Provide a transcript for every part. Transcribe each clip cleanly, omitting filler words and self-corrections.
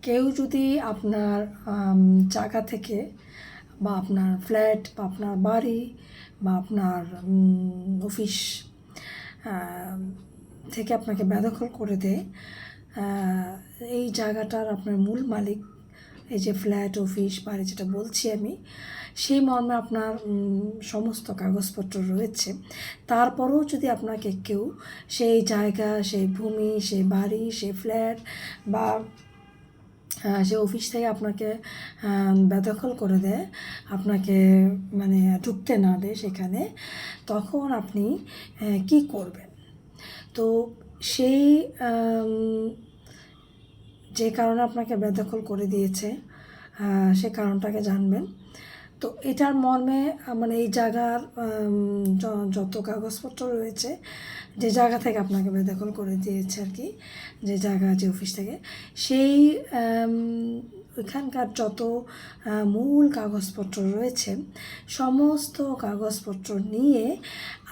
কেউ যদি আপনার জায়গা থেকে বা আপনার ফ্ল্যাট বা আপনার বাড়ি বা আপনার অফিস থেকে আপনাকে বেদখল করে দেয়, এই জায়গাটার আপনার মূল মালিক, এই যে ফ্ল্যাট অফিস বাড়ি যেটা বলছি আমি, সেই মর্মে আপনার সমস্ত কাগজপত্র রয়েছে, তারপরেও যদি আপনাকে কেউ সেই জায়গা, সেই ভূমি, সেই বাড়ি, সেই ফ্ল্যাট বা সে অফিস থেকে আপনাকে বেদখল করে দেয়, আপনাকে মানে ঢুকতে না দেয় সেখানে, তখন আপনি কি করবেন? তো সেই যে কারণে আপনাকে বেদখল করে দিয়েছে সে কারণটাকে জানবেন। তো এটার মর্মে মানে এই জায়গার যত কাগজপত্র রয়েছে, যে জায়গা থেকে আপনাকে বেদখল করে দিয়েছে আর কি, যে জায়গা, যে অফিস থেকে, সেই ওইখানকার যত মূল কাগজপত্র রয়েছে, সমস্ত কাগজপত্র নিয়ে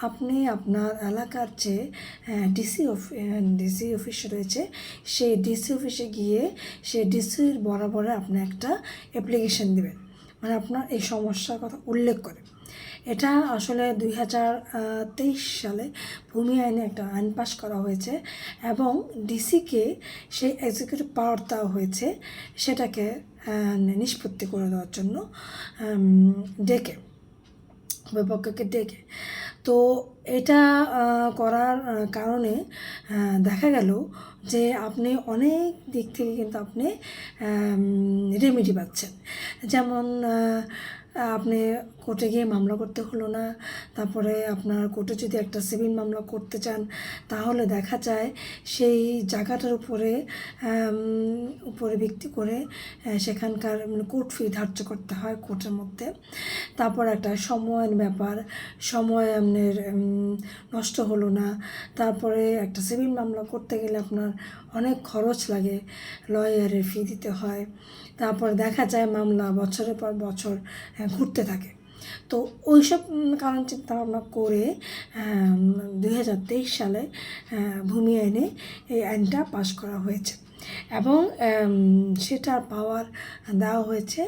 আপনি আপনার এলাকার যে ডিসি অফিস রয়েছে, সেই ডিসি অফিসে গিয়ে সেই ডিসির বরাবরে আপনি একটা অ্যাপ্লিকেশন দেবেন, মানে আপনার এই সমস্যার কথা উল্লেখ করে। এটা আসলে 2023 সালে ভূমি আইনে একটা আইন পাশ করা হয়েছে এবং ডিসিকে সেই এক্সিকিউটিভ পাওয়ার দেওয়া হয়েছে সেটাকে নিষ্পত্তি করে দেওয়ার জন্য, ডেকে, বিপক্ষকে ডেকে। তো এটা করার কারণে দেখা গেল যে আপনি অনেক দিক থেকে কিন্তু আপনি রেমেডি পাচ্ছেন। যেমন আপনি কোর্টে গিয়ে মামলা করতে হলো না, তারপরে আপনার কোর্টে যদি একটা সিভিল মামলা করতে চান, তাহলে দেখা যায় সেই জায়গাটার উপরে ভিত্তি করে সেখানকার মানে কোর্ট ফি ধার্য করতে হয় কোর্টের মধ্যে। তারপর একটা সময়ের ব্যাপার, সময় আপনার নষ্ট হলো না। তারপরে একটা সিভিল মামলা করতে গেলে আপনার অনেক খরচ লাগে, লয়ারের ফি দিতে হয়। তারপর দেখা যায় মামলা বছরের পর বছর ঘুরতে থাকে। তো ওইসব কারণ চিন্তা ভাবনা করে 2023 সালে ভূমি আইনে এই আইনটা পাশ করা হয়েছে এবং সেটার পাওয়ার দেওয়া হয়েছে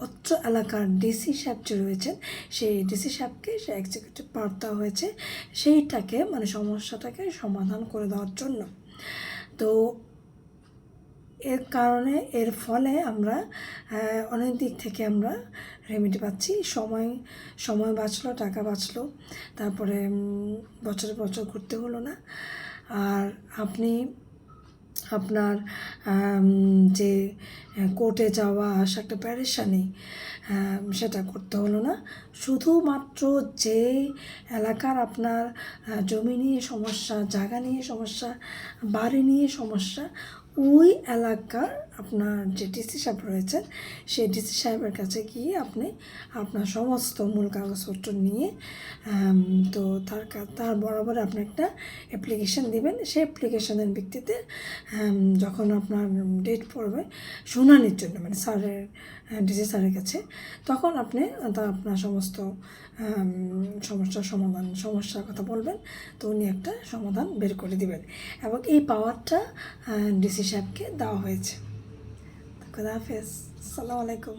অত্র এলাকার ডিসি সাহেব যে রয়েছেন, সেই ডিসি সাহেবকে সে এক্সিকিউটিভ পাওয়ার দেওয়া হয়েছে সেইটাকে মানে সমস্যাটাকে সমাধান করে দেওয়ার জন্য। তো এর কারণে, এর ফলে আমরা অনেক দিক থেকে আমরা রেমেডি পাচ্ছি। সময় বাঁচলো, টাকা বাঁচলো, তারপরে বছরে বছর ঘুরতে হলো না। আর আপনি আপনার যে কোর্টে যাওয়া আসা একটা প্যারেশানি, সেটা করতে হলো না। শুধুমাত্র যে এলাকার আপনার জমি নিয়ে সমস্যা, জায়গা নিয়ে সমস্যা, বাড়ি নিয়ে সমস্যা, ওই এলাকার আপনার যে ডিসি সাহেব রয়েছেন, সেই ডিসি সাহেবের কাছে গিয়ে আপনি আপনার সমস্ত মূল কাগজপত্র নিয়ে তো তার বরাবর আপনি একটা অ্যাপ্লিকেশান দিবেন। সেই অ্যাপ্লিকেশনের ভিত্তিতে যখন আপনার ডেট পড়বে শুনানির জন্য, মানে ডিসি স্যারের কাছে, তখন আপনি আপনার সমস্ত সমস্যার কথা বলবেন, তো উনি একটা সমাধান বের করে দিবেন এবং এই পাওয়ারটা ডিসি সাহেবকে দেওয়া হয়েছে। খুদা হাফেজ, আসসালামু আলাইকুম।